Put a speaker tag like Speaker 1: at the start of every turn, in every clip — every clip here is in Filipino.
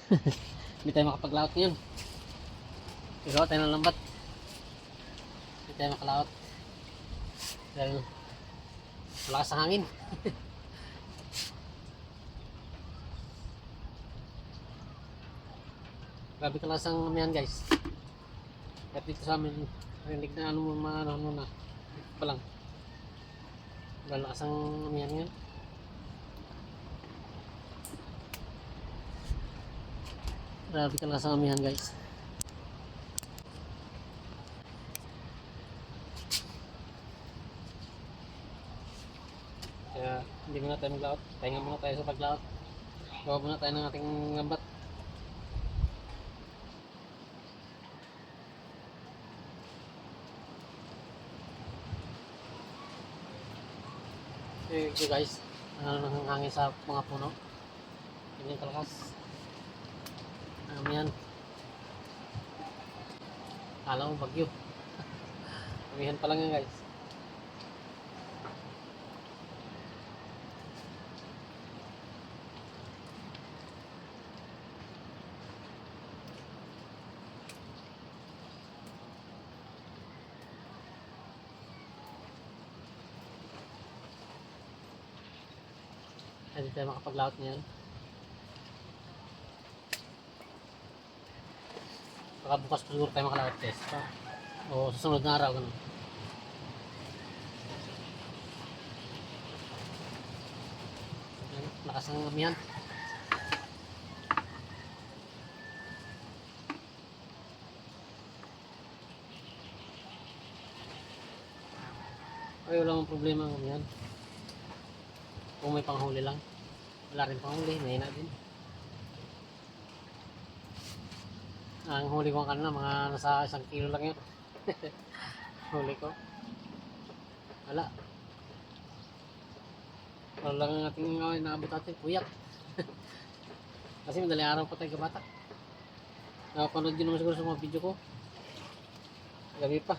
Speaker 1: Hindi tayo makapaglaot ngayon. Igawa tayo ng lambat. Hindi tayo makalaot. Dahil malakas ang hangin. Grabe kalakas ang amihan guys. Kahit dito sa amin, rinig na ano na. Dito pa lang. Malakas ang amihan ngayon. Grabe kalakas ang amihan guys. Kaya hindi muna tayo maglaot. Pahinga muna tayo sa paglaot. Gawa muna tayo ng ating lambat. So guys, ano nang hangin sa mga puno. Ganyan kalakas. Yan. Kala mo bagyo. Amihan pa lang yan guys. Hindi tayo makapaglaot ngayon. Baka bukas pa siguro tayo makalaot test. O susunod na araw ganun. Yan, lakas ng amihan. Ay wala mong problema ng amihan. Kung may panghuli lang. Wala rin panghuli, mahina din. Ang huli ko kanina mga nasa 1 kilo lang yun. Huli ko. Wala. Wala lang ang ating naabot natin, kuyak. Kasi madaling araw pa tayo kabatak. Nakapanood din naman siguro sa mga video ko. Gabi pa.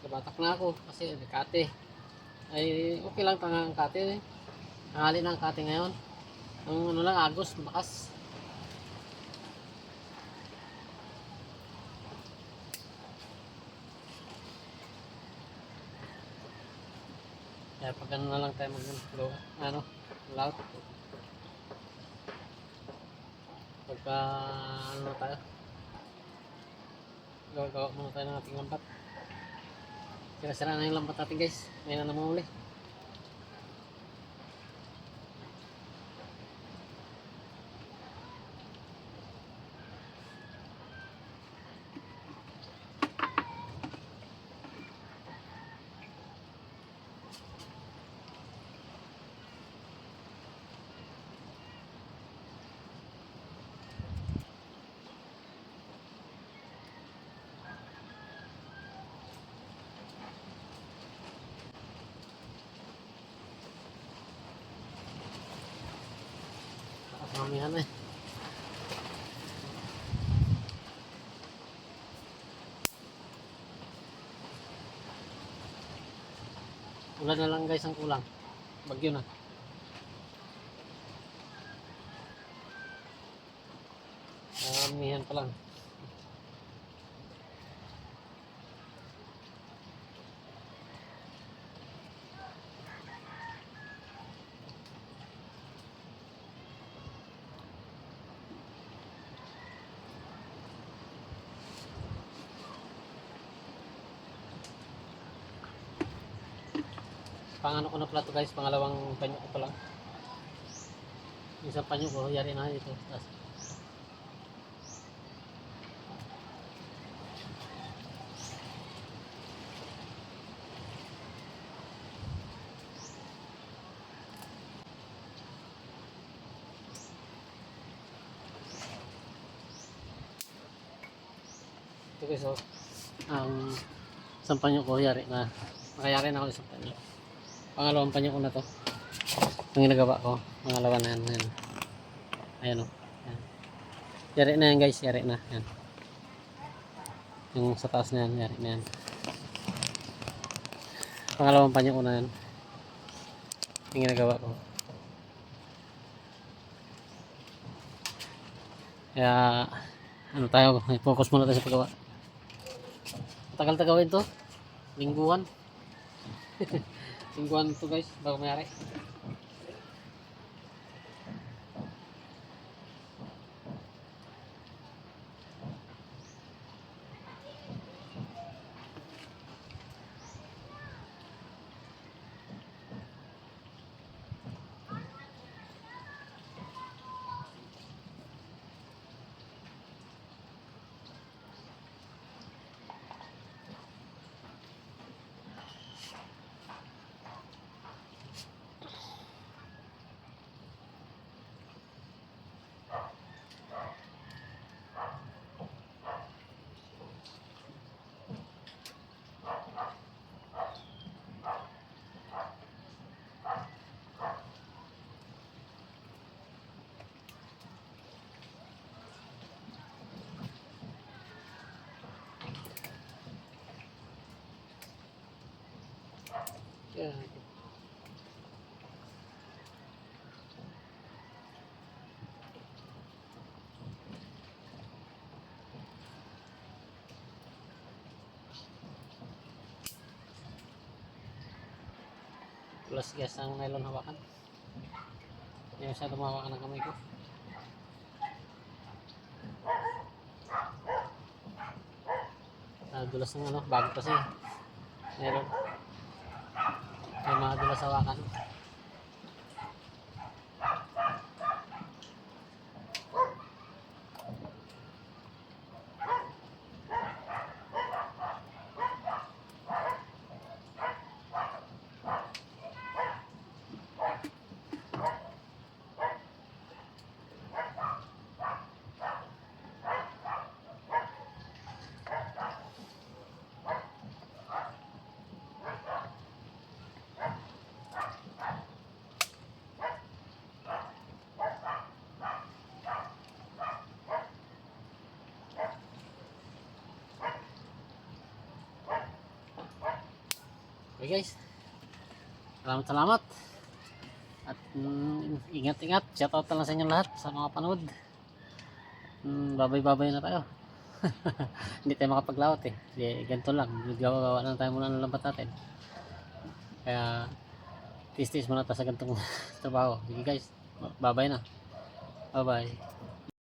Speaker 1: Kabatak na ako kasi kate. Ay okay lang tangang kate. Nangali na ang kate ngayon. Ang ano lang, agos, bakas. Kaya pag ano na lang tayo laut. Pagka ano na tayo, gawa muna tayo ng ating lambat. Sira-sira na yung lambat natin guys. May na naman uli. Mamihan eh. Ulan na lang guys ang kulang. Bagyo na. Mamihan pa lang. Pangano ko na pala to guys, pangalawang panyo ko pa lang. Isang panyo ko, yari na ito. Ito guys, so, isang panyo ko, yari na. Nakayari na ako isang panyo. Pangalawang panyo ko na to. Ang ginagawa ko, pangalawa na yan. Ayan o. Ayan. Yari na yan guys, yari na. Ayan. Yung sa taas na yan, yari na yan. Pangalawang panyo ko na yan. Ang ginagawa ko. Kaya ano tayo, focus muna tayo sa paggawa. Tagal gawin to. Lingguhan. Lingguhan to guys, bago mayari. Yeah. Plus gas ang nylon hawakan. Hindi masyado mahawakan ng kamay ko. Dulas ng ano, bago kasi. Meron. May mga dulas hawakan. Okay guys, salamat at ingat-ingat, shoutout na lang sa inyo lahat sa mga panood. Babay na tayo. Hindi tayo makapaglawat eh, ganito lang, gawa na tayo muna ng lambat natin, kaya tis muna tayo sa ganitong trabaho. Sige guys, babay na, bye.